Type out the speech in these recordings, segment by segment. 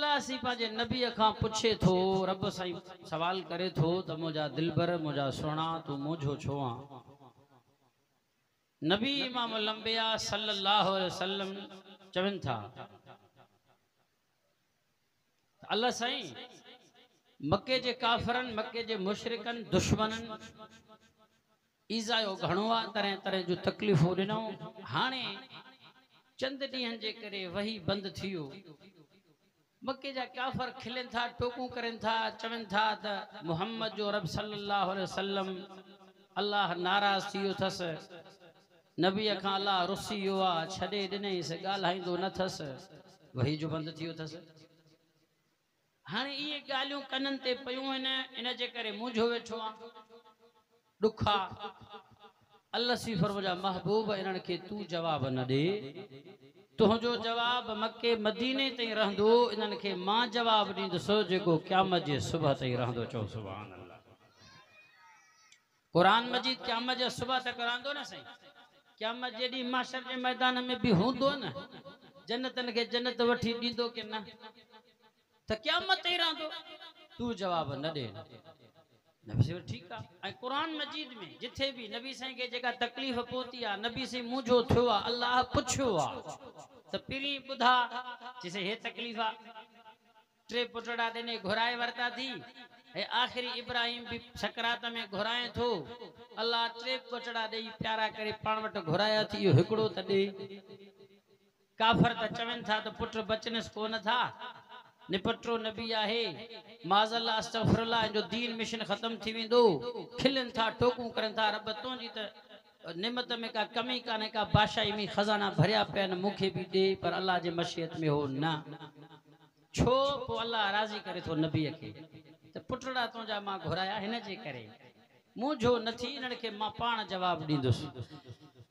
अल्लाह C पाजे नबी खां पुछे थो, रब साईं सवाल करे थो त मुझा दिलबर मुझा सोना तू मुझो छोआ। नबी इमाम लंबिया सल्लल्लाहु अलैहि वसल्लम चवन था अल्लाह साईं मक्के जे काफरन मक्के जे मुशरिकन दुश्मनन ईज़ायो घणो आ, तरह तरह जो तकलीफ़ूं ॾिनो। हाणे चंद ॾींहंनि जे करे वही बंद थियो। मक्के जा काफर खिलन था, टोकू करन था, चवन था त मोहम्मद जो रब सल्लल्लाहु अलैहि वसल्लम अल्लाह नाराज थियो थस, नबी खां अल्लाह रुसी वियो आ, छॾे ॾिनई से ॻाल्हाईंदो न थस, वही जो बंद थियो थस। हाणे इहे ॻाल्हियूं कननि ते पयूं आहिनि, इन जे करे मुंझो वेठो आ, ॾुख आ। अल्लाह सी फरमाया महबूब इन्हनि खे तू जवाब न ॾे, तुंहिंजो जवाब मक्के मदीने ताईं रहंदो, इन्हनि खे मां जवाब ॾींदुसि जेको क़यामत जे सुबह ताईं रहंदो। चओ सुभान अल्लाह। कुरान मजीद क़यामत जे सुबह तक रहंदो न साईं। क़यामत जे ॾींहुं माशर जे मैदान में बि हूंदो न, जन्नतनि खे जन्नत वठी ॾींदो कि न, त क़यामत ताईं रहंदो, तू जवाब न ॾे। नबी साईं ठीक है। कुरान मजीद में जिथे भी नबी साईं के जेका तकलीफ पहुती आ, नबी साईं मुझो थियो आ, अल्लाह पुछो आ त पिरी बुधा जिसे हे तकलीफ आ, टे पुटड़ा देने घुराए वरता थी, हे आखिरी इब्राहिम भी सकरात में घुराए थो, अल्लाह टे पुटड़ा दे प्यारा करे पाण वट घुराया थी, यो हिकड़ो त दे। काफर त चवन था त पुट बचनस कोन था, निपटरो नबी आहे, माज़ल्ला अस्तगफिरुल्लाह, जो दीन मिशन खत्म थी वेंदो। खिलन था, टोकू करन था, रब तुंहिंजी त निमत में का कमी काने, का बादशाही में खजाना भरिया पिया न, मूंखे भी दे, पर अल्लाह जे मशीयत में हो न। छो पो अल्लाह राजी करे थो नबी खे त पुटड़ा तुंहिंजा मां घुराया, हिन जे करे मुंझो नथी, इन्हनि खे मां पाण जवाब ॾींदुसि।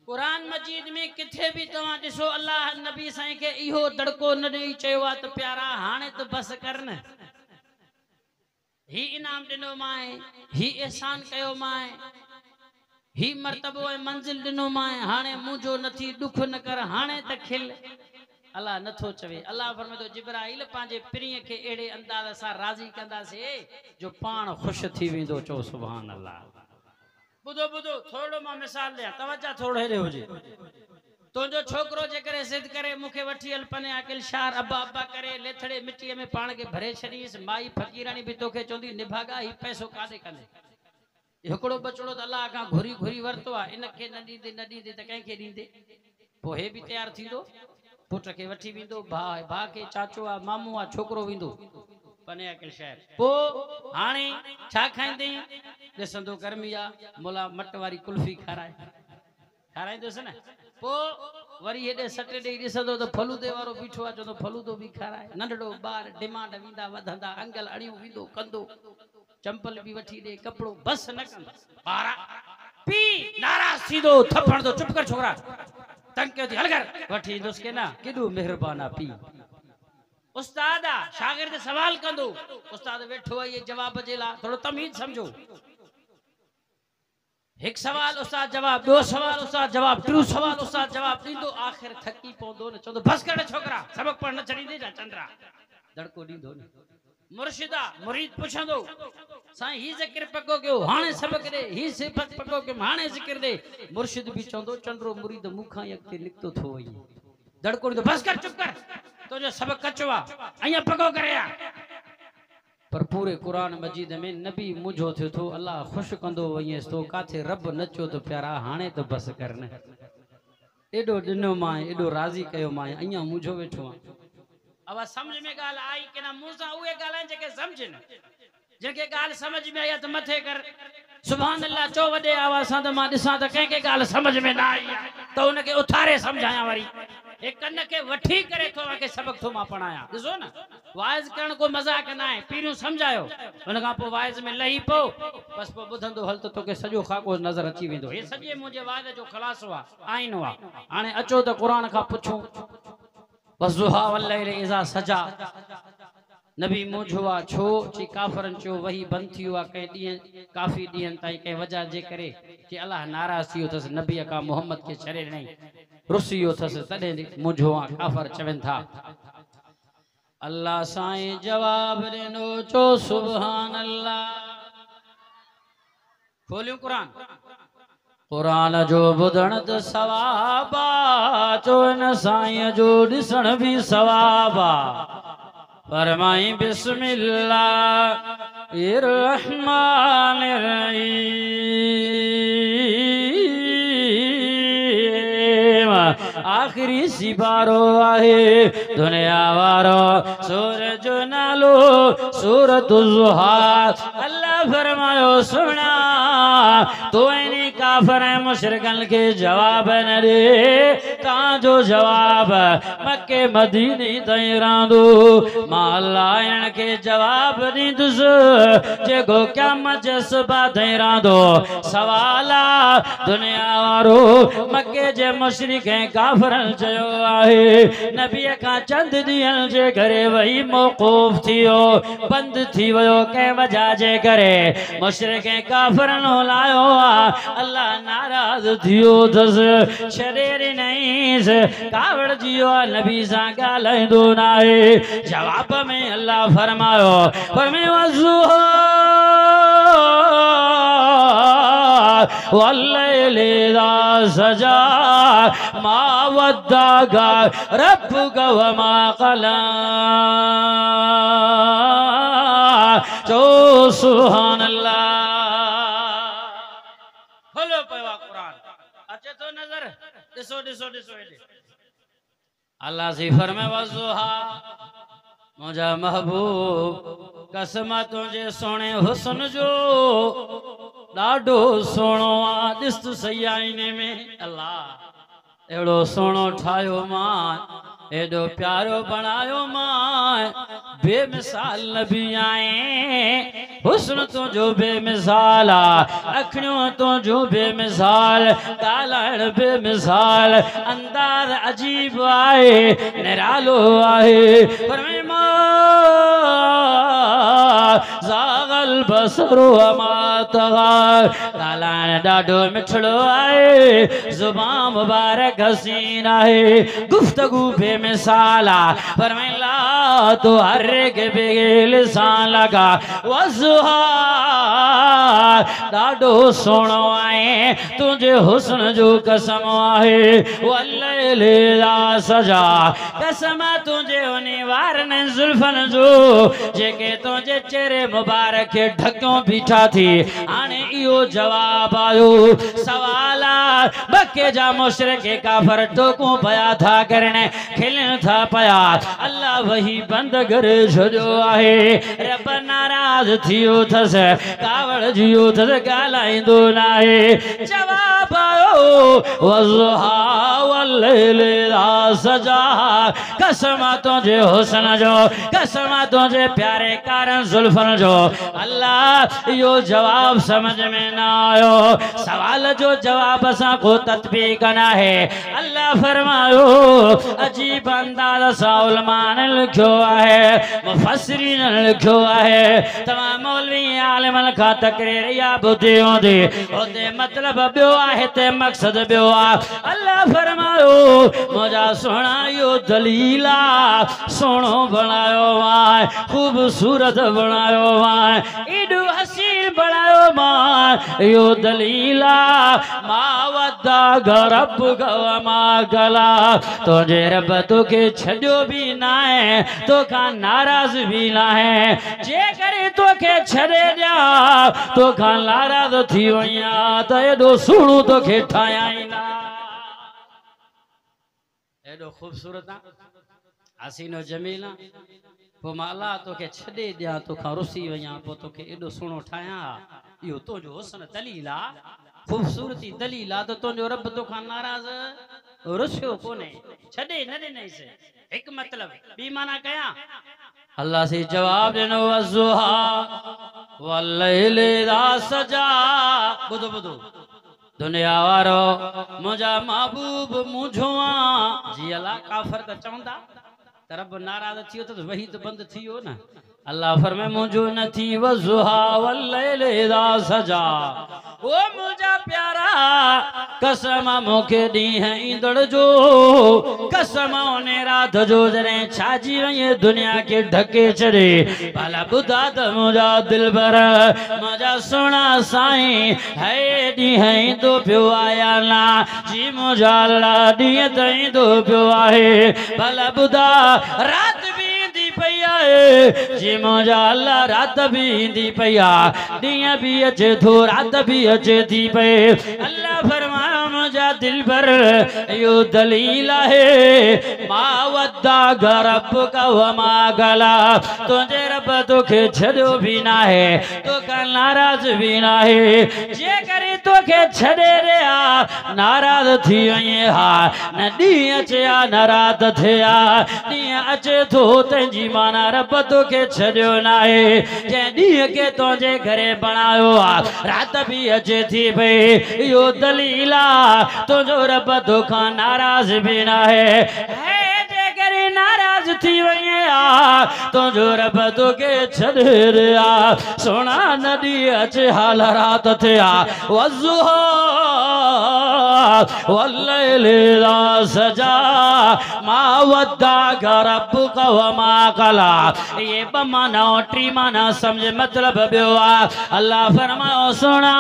कुरान मजीद में किथे भी तव्हां ॾिसो अल्लाह नबी साईं के इहो दड़को न ॾेई चयो आहे त प्यारा हाणे त बस कर न, ही इनाम ॾिनो माए, ही एहसान कयो माए, ही मर्तबो ऐं मंजिल ॾिनो माए, हाणे मुंझो नथी, दुख न कर, हाणे त खिल। अल्लाह नथो चवे। अल्लाह फरमाए थो जिब्राइल पंहिंजे पिरीअ खे अहिड़े अंदाज़ सां राज़ी कंदासीं जो पाण ख़ुशि थी वेंदो। चओ सुभान अल्लाह। बुधो बुधो थोड़ो मां मिसाल ॾियां, तवज्जो थोड़ो हेॾे हुजे। तुंहिंजो छोकिरो जेकॾहिं ज़िद करे मूंखे वठी हल पने अकिल शहर, अब्बा अब्बा करे लेथड़े मिट्टीअ में पाण खे भरे छॾीस, माई फ़कीरानी भी तोखे चवंदी निभागा ही पैसो काॾे कंदे, हिकिड़ो बचड़ो त अल्लाह खां घुरी घुरी वरतो आहे, इनखे न ॾींदे न ॾींदे त कंहिंखे ॾींदे? पोइ हे बि तयारु थींदो, पुट खे वठी वेंदो, भाउ खे चाचो आहे, मामू आहे, छोकिरो वेंदो पने अकिल शहर। पोइ हाणे छा खाईंदे? ॾिसंदो गर्मी आहे, मुला मट वारी कुल्फी खाराईंदुसि न। पोइ वरी हेॾे सट ॾेई ॾिसंदो त फलूदे वारो बीठो आहे, चवंदो फलूदो बि खाराए। नंढड़ो ॿार डिमांड वेंदा वधंदा, अंगल अड़ियूं वेंदो कंदो, चंपल भी वठी ॾे, कपिड़ो बस न कंदो। ॿार पी नाराज़ थींदो, थपड़ंदो, चुप कर छोकरा, तंग कयो थी, हल कर, वठी ईंदुसि के न, केॾो महिरबान आहे पी। उस्ताद आहे, शागिर्द सवाल कंदो, उस्ताद वेठो आहे ये जवाब जे लाइ, थोड़ो तमीज़ समझो। एक सवाल उस्ताद जवाब, दो सवाल उस्ताद जवाब, टियों सवाल उस्ताद जवाब ॾींदो, आखिर थकी पवंदो न, चवंदो बस कर छोकरा, सबक पढ़ न छॾींदे छा चंद्रा, दड़को ॾींदो न। मुर्शिदा मुरीद पुछंदो, साईं ही ज़िक्र पको कयो, हाणे सबक ॾे, ही सिफ़त पको कयो, हाणे ज़िक्र ॾे। मुर्शिद भी चवंदो चंद्रो मुरीद मूंखां ई अॻिते निकितो थो वई, दड़को ॾींदो, बस कर चुप कर, तुंहिंजो सबक कचो आहे, अञा पको करे आ। पर पूरे कुरान मजीद में नबी मुझो थियो थो, अल्लाह खुश कंदो वईंसि तो, काथे रब नचो तो प्यारा, हाणे तो बस कर न, एडो ॾिनो मां, एडो राज़ी कयो मां, अञा मुझो वेठो आहियां। अब समझ में ॻाल्हि आई कि न? मूं सां उहे ॻाल्हाइनि जेके समझनि, जेके ॻाल्हि समझ में आई त मथे कर सुभान अल्लाह चो वॾे आवाज़ सां, त मां ॾिसां त कंहिंखे ॻाल्हि समझ में न आई त उनखे उथारे समझायां। वरी एक कन के वठी करे तो के सबक थो मां पढ़ाया। ॾिसो न, वाइज़ करण को मज़ाक न आहे, पीरियों समझायो, उन खां पोइ वाइज़ में लही पो, बस पोइ ॿुधंदो हल त तोखे सॼो खाको नज़र अची वेंदो। हे सॼे मुंहिंजे वाइज़ जो ख़ुलासो आहे, आईनो आहे। हाणे अचो त क़ुरान खां पुछूं, वज़ुहा वल्लैल इज़ा सजा, नबी मुझो आहे छो? ची काफ़रनि चयो वही बंदि थियो आहे कंहिं ॾींहं, काफ़ी ॾींहंनि ताईं, कंहिं वजह जे करे कि अल्लाह नाराज़ थियो अथसि नबी खां, मोहम्मद खे छॾे ॾिनई, रुसी वियो अथसि, तॾहिं मुझो आहे। काफ़र चवनि था अल्लाह साईं जवाब ॾिनो चो सुभान अल्लाह। खोलियो कुरान, कुरान जो ॿुधण त सवाब आ, चो इन साईं जो ॾिसण बि सवाब आ। फरमाई बिस्मिल्लाहिर्रहमानिर्रहीम। आखिरी सिपारो आहे दुनिया वारो सूरज नालो सूरत ज़ुहा। अल्लाह फरमायो सुना तो इन्हीं काफिर मुशरिकन के जवाब न दे, तांजो जवाब मक्के मदीने ताईं रहंदो। मां अल्लाह इनके जवाब ॾींदुस जेको क़यामत जे सुबह ताईं रहंदो। सवाल दुनिया वारो मक्के जे मुशरिक काफिरन चयो आहे नबीअ खां चंद ॾींहंनि जे करे वही मौक़ूफ़ थियो, बंद थी वियो। कंहिं वजह जे करे मुशरिक काफिरन लायो अल्लाह नाराज़ थियो अथसि, छॾे ॾिनईंसि। कावड़ जियो नबी सां ॻाल्हाईंदो न आहे। जवाब में अल्लाह फरमायो वल्लैलि इज़ा सजा मा वद्दअका रब्बुका वमा क़ला। चो सुभान अल्लाह। खोलो पियो कुरान, अचे तो नजर, ॾिसो ॾिसो ॾिसो हेॾे। अल्लाह से फरमाए वज़ुहा, मुंहिंजा महबूब कसम तुंहिंजे सोणे हुस्न जो ॾाढो सुहिणो आहे। ॾिस तूं सही आईने में अल्लाह अहिड़ो सुहिणो ठाहियो मां, एॾो प्यारो बणायो मां, बेमिसाल नबी आए। हुस्न तुंहिंजो बेमिसाल आहे, अखियूं तुंहिंजो बेमिसाल, ॻाल्हाइण बेमिसाल, अंदाज़ अजीब आहे, निरालो आहे। पर ज़ागल बसरो वमा तग़ा, ॻाल्हाइण ॾाढो मिठड़ो आहे, ज़ुबान मुबारक हसीन आहे, गुफ्तगू बेमिसाल आहे। फरमाइला तो हर के बेगेल सां लगा वज़ुहा, ॾाढो सुहिणो आहे, तुंहिंजे हुस्न जो कसम आहे। वल्लैलि इज़ा सजा, कसम तुंहिंजे उन वारनि ज़ुल्फ़नि जो जेके तुंहिंजे चेहरे मुबारक खे ढकियो बीठा थी। हाणे इहो जवाब आयो। सवाल मक्के जा मुशरिक काफिर टोकूं पिया था करन, खिलन था पिया। अल्लाह वही बंद करे छॾियो आहे। रब नाराज़ थियो अथसि, कावड़ जियो अथसि, ॻाल्हाईंदो न आहे। जवाब आयो वज़ुहा वल्लैलि इज़ा सजा, कसम तुंहिंजे हुस्न जो, कसम तुंहिंजे प्यारे कारन ज़ुल्फ़न जो। अल्लाह इहो जवाब समझ में न आयो। सवाल जो जवाब असां को तत्बीक न है। अल्लाह फरमायो अजीब अंदाज़ सां उलमा ने लिखियो आहे, मुफस्सिरीन ने लिखियो आहे, तमाम मौलवी आलिमन खां तकरीर या ॿुधी हूंदी, उते मतलब ॿियो आहे, ते मक़सद ॿियो आहे। अल्लाह फरमायो मुंहिंजा सुहिणा इहो दलील आहे, सुहिणो बणायो मां, ख़ूबसूरत बणायो मां, एॾो हसीन बणायो मां, इहो दलील आहे। मां वदा रब वमा क़ला, तुंहिंजे रब तोखे छॾियो बि न आहे, तोखां नाराज़ बि न आहे। जेकर तोखे छॾे ॾियां, तोखां नाराज़ थी वई आहियां, त एॾो सुहिणो तोखे ठाहियां ई न। एॾो ख़ूबसूरत आहे, हसीनो जमील आहे, पोइ मां अल्लाह तोखे छॾे ॾियां, तोखां रुसी वई आहियां, पोइ तोखे एॾो सुहिणो ठाहियां। इहो तुंहिंजो हुस्न दलील आहे, खूबसूरती दलील आहे, त तुंहिंजो रब तोखां नाराज़ रुसियो कोन्हे, छॾे न ॾिनईसि। हिकु मतलब ॿी माना कयां, अल्लाह से जवाब ॾिनो वज़ुहा वल्लैलि इज़ा सजा। ॿुधो ॿुधो दुनिया वारो मुंहिंजा महबूब मुंझो आहे। जी अल्लाह काफ़िर त चवंदा त रब नाराज़ थियो त वही त बंदि थियो न। अल्लाह फरमाए मुंहिंजो न थी वज़ुहा वल्लैलि इज़ा सजा, ओ मुझा प्यारा कसम मुखे दी है इंदड़ जो कसम ने रात जो जने छाजी वही दुनिया के ढके चढ़े भला बुधा त मुझा दिल भर मुझा सोना साईं है दी है तो पियो आया ना जी मुझा ला दी तई तो पियो आहे भला बुधा रात जी मुझा अल्लाह रात भी दी पया दिया भी अचे थो रात भी अचे थी पे अल्लाह फरमाया मुझा दिल पर यो दलील है मा वद्दा रब का वमा गला तुझे रब तोखे छड़ो भी ना है तो का नाराज भी ना है जे करे तोखे छड़े रे आ नाराज थी वई हा न दी अचे आ न रात थे आ दी अचे थो तंजी माना रब तोखे छड़ियो ना है जे ॾींहं के तुझे घरे बनायो आ रात भी अचे थी भई यो दलील आ तुझो रब तोखां नाराज भी ना है जे करे नाराज थी वई आ तुझो रब तोखे छड़े आ सोना नदी अचे हाल रात थे आ वज़ुहा वल्लैल इज़ा सजा मा वद्दाका रब्बुका वमा कला ये बमाना टी माना समझ मतलब बियो आ अल्लाह फरमायो सुना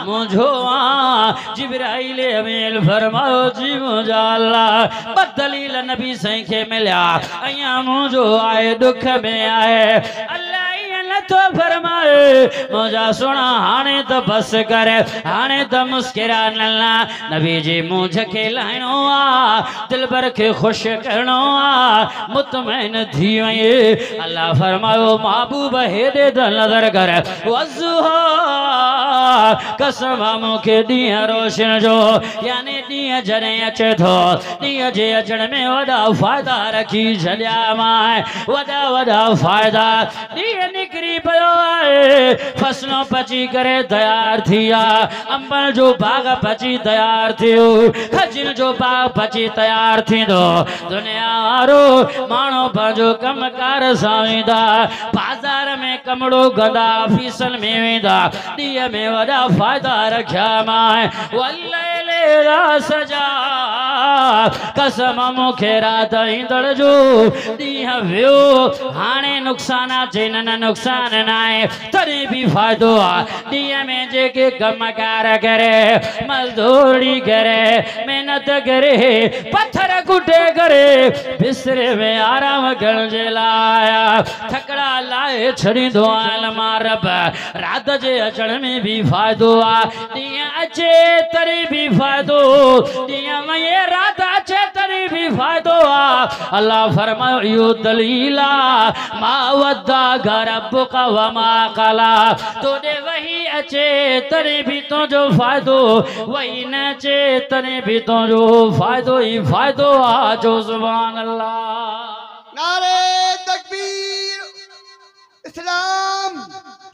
मुझो आ जिब्राइल अमील फरमायो जी मुझा अल्लाह बदलील नबी सही के मिल्या अया मुझो आए दुख में आए अल्लाह तो फरमाए मुझा सुना हाने तो बस कर हाने तो मुस्किरा नल्ला नबी जी मुझ के लाइनो आ दिल भर के खुश करनो आ मुतमैन थी वई अल्लाह फरमायो महबूब हेदे द नजर कर वज़ुहा कसम मुखे ॾींहं रोशन जो यानी ॾींहं जॾहिं अचे थो ॾींहं जे अचण में वॾा फ़ाइदा रखी छॾिया मां वॾा वॾा फ़ाइदा ॾींहं निकिरी पियो आहे फसलों पची करे तैयार थिया अंबल जो बाग पची तैयार थियो खजूर जो बाग पची तैयार थींदो दुनिया वारो माण्हू पंहिंजो कमकार सां वेंदा बाज़ार में कमड़ो गंदा ऑफिसन में वेंदा ॾींहं में वॾा फ़ाइदा रखिया मां वल्लैल इज़ा सजा कसम मुखे रात ईंदड़ जो ॾींहं वियो हाणे नुक़सान अचे न नुक़सान न आहे तॾहिं बि फ़ाइदो आहे ॾींहं में जेके कमकार करे मज़दूरी करे महिनत करे पत्थर कुटे करे बिस्तरे में आराम करण जे लाइ थकड़ा लाए छॾींदो आहियां मां रब रात जे अचण में बि फ़ाइदो आहे ॾींहं अचे तॾहिं बि फ़ाइदो ॾींहं वञे रात अचे तॾहिं बि फ़ाइदो आहे अल्लाह फरमायो इहो दलील आहे मा वद्दाका रब्बुका वमा कला तोॾे वही अचे तॾहिं बि तुंहिंजो फ़ाइदो वही न अचे तॾहिं बि तुंहिंजो फ़ाइदो ई फ़ाइदो आहे जो सुभान अल्लाह नारे तकबीर इस्लाम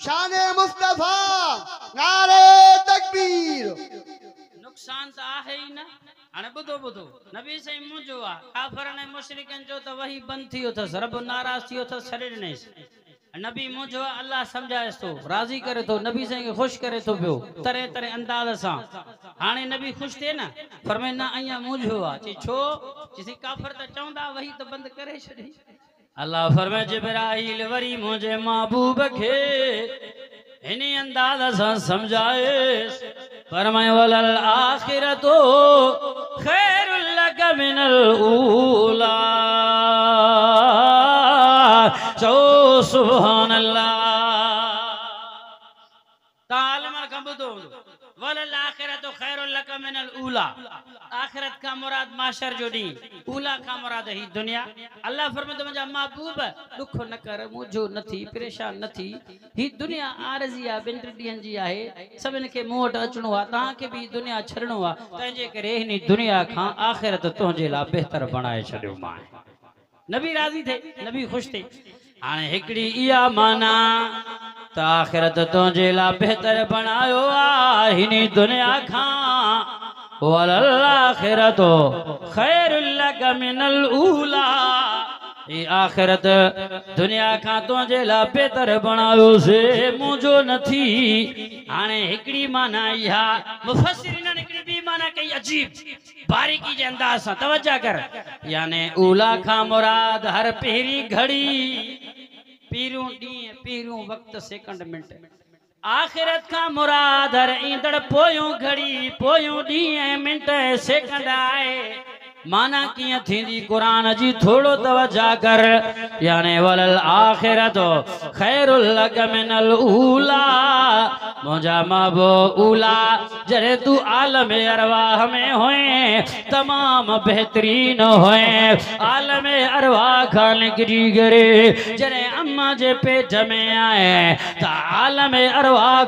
शान मुस्तफा नारे तकबीर नुक़सान तो आहे ही ना हाणे बुधो बुधो नबी सही मुंहिंजो आहे काफ़रनि ऐं मुशरिकनि जो त वही बंदि थी वियो अथसि रब नाराज़ थी वियो अथसि छॾे ॾिनईसि नबी मुंहिंजो आहे अल्लाह सम्झाएसि थो राज़ी करे थो नबी साईं खे ख़ुशि करे थो पियो तरह तरह अंदाज़ सां हाणे नबी ख़ुशि थिए न फरमाए न अञा मुंहिंजो आहे चई छो चई काफ़र त चवंदा वही त बंदि करे छॾी अल्लाह फरमाए जिब्राईल वरी मुंहिंजे महबूब खे इन्हीं अंदाज़ सां सम्झाएसि फरमाए वलल आखिरतो खैरुल लक मिनल ऊला चो सुभान अल्लाह तालमल कबुदो वलल आखिरतो खैरुल लक मिनल ऊला आखिरत का मुराद माशर जो डी ऊला का मुराद ही दुनिया अल्लाह फरमाते मुझा महबूब दुख न कर मुझो नथी परेशान नथी ही दुनिया आरज़ी आ बिन ॾींहंनि जी आहे सभिनि खे मूं वटि अचणो आहे तव्हांखे बि दुनिया छॾणो आहे तंहिंजे करे हिन दुनिया खां आखिरत तुंहिंजे लाइ बहितर बणाए छॾियो मां नबी राज़ी थिए नबी ख़ुशि थिए हाणे हिकिड़ी इहा माना त आखिरत तुंहिंजे लाइ बहितर बणायो आहे हिन दुनिया खां वलल आखिरतो खैरुल लक मिनल ऊला ये आखिरत दुनिया का तुझे ला बेहतर बनायो से मुझो नथी हाने हिकड़ी माना या मुफस्सिरीन ने हिकड़ी भी माना कई अजीब बारीकी जे अंदाज से तवज्जो कर यानी उला का मुराद हर पहरी घड़ी पीरू डी पीरू वक्त सेकंड मिनट आखिरत का मुराद हर ईंदड़ पोयो घड़ी पोयो डी मिनट सेकंड आए माना किया थी कुरान जी थोड़ो तवज्जो कर यानी वलल आखिरत खैरुल लक मिनल ऊला मुझा महबो ऊला जरे तू आलम अरवाह में होए तमाम बेहतरीन होए आलम अरवाह खान गिरी गरे जरे अम्मा जे पेट में आए ता आलम अरवाह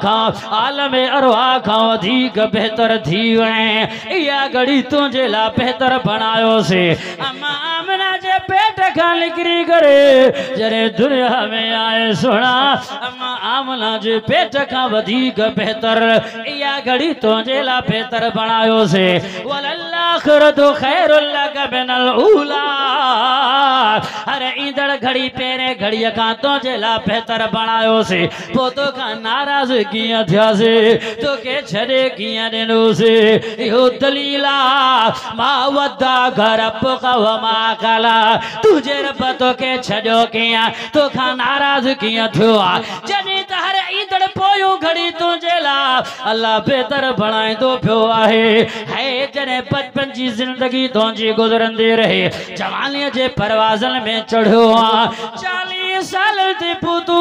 खा अधिक बेहतर थी वए या घड़ी तुझे ला बेहतर बनायो से अम्मा आमना जे पेट खां निकरी करे जरे दुनिया में आए सुना अम्मा आमना जे पेट खां वधिक बेहतर या घड़ी तुझे ला बेहतर बनायो से वलल्लाखिरतु खैरुल लक मिनल ऊला अरे ईंदड़ घड़ी पेरे घड़ी खां तुझे ला बेहतर बनायो से पो तो का नाराज किया थिया से तो के छड़े किया देनो से यो दलीला मा वदा घर पुकवमा कला तुझे रब तो के छड़ो किया तो खा नाराज किया थियो जने तहरे ईंदड़ पोयो घड़ी तुझे ला अल्लाह बेहतर बनाए तो पियो है जने बचपन जी जिंदगी तुझी गुजरंदे रहे जवानी जे परवाजन में चढ़ो 40 साल ते पुतु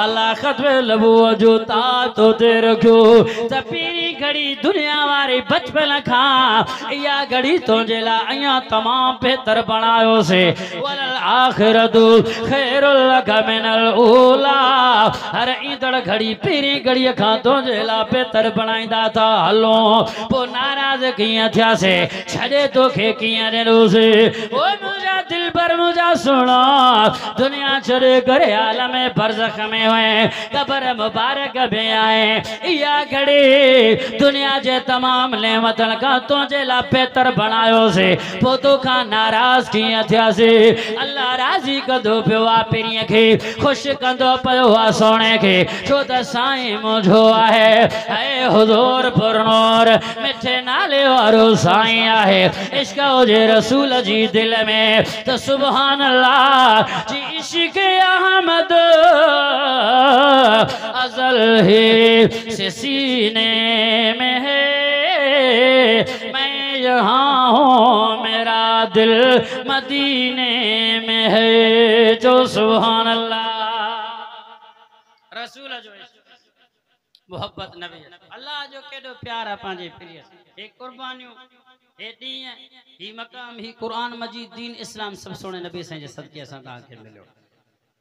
अल्लाह खतवे लबो जो ता तो दे रखो तपीरी घड़ी दुनिया वारी बचपन खा या घड़ी तुझे ला अया तमाम बेहतर बनायो से वलल आखिरतु खैरुल लक मिनल ऊला हर ईंदड़ घड़ी पीरी घड़ी खा तुझे ला बेहतर बनाईंदा था हलो पो नाराज किया थिया से छड़े तो खे किया देनो से ओ मुझा दिल पर मुझा सुना दुनिया छड़े करे आलम बरज़ख में हुए कब्र मुबारक में आए या घड़ी दुनिया जे तमाम नेमतन का तुझे ला बेहतर बनायो से पो तो का नाराज किया थिया से अल्लाह राजी कंदो पियो आ पिरीअ खे खुश कंदो पियो आ सोने के छो त साईं मुझो आहे ऐ हुजूर पुरनूर मिठे नाले वारो साईं आहे इश्क हुजे रसूल जी दिल में तो सुभान अल्लाह जी इश्क अहमद अजल ही से सीने में है मैं यहाँ हूँ मेरा दिल मदीने में है जो सुभान अल्लाह रसूल जो मोहब्बत नबी अल्लाह जो केडो प्यारा पांजे प्रिय एक कुर्बानियों ए दी ही मकाम ही कुरान मजीद दीन इस्लाम सब सोने नबी से जे सदके असा ता के मिलो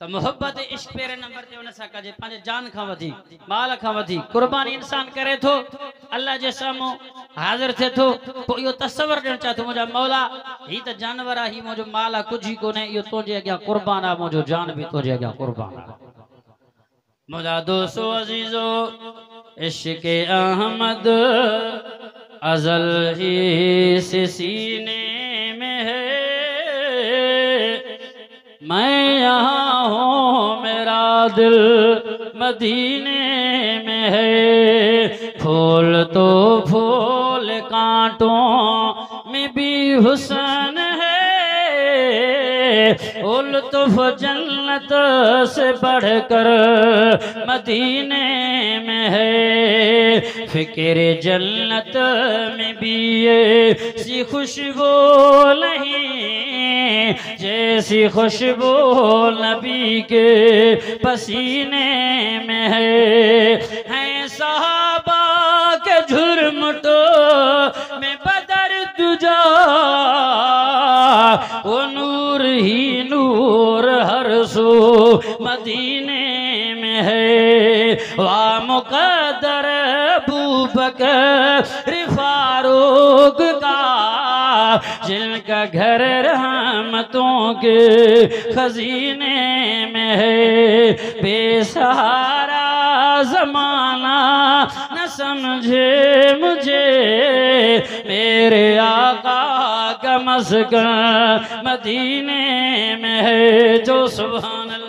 तो मोहब्बत इश्क पेरे नंबर ते उन सा कजे पांजे जान खा वधी माल खा वधी कुर्बानी इंसान करे थो अल्लाह जे सामो हाजिर थे थो को यो तसव्वुर देन चा थो मुजा मौला ही त जानवर ही मुजो माल कुछ ही कोने यो तोजे अग्या कुर्बान आ मुजो जान भी तोजे अग्या कुर्बान मुजा दोस्तों अजीजो इश्क अहमद अजल ही से सीने में है मैं यहाँ हूँ मेरा दिल मदीने में है फूल तो फूल कांटों में भी हुस्न है उल्तुफ जन्नत से बढ़कर मदीने में है फिक्र जन्नत में भी ये सी खुशबू नहीं जैसी खुशबू नबी के पसीने में है सहाबा के झुरमुटो में बदर तुझा वो नूर ही नूर हर सो मदीने में है वा मुक़द्दर अबू बकर फारूक का जिनका घर रहमतों के खजीने में है बेसहारा जमाना न समझे मुझे, मेरे आका का मस्कन मदीने में है जो सुभान अल्लाह।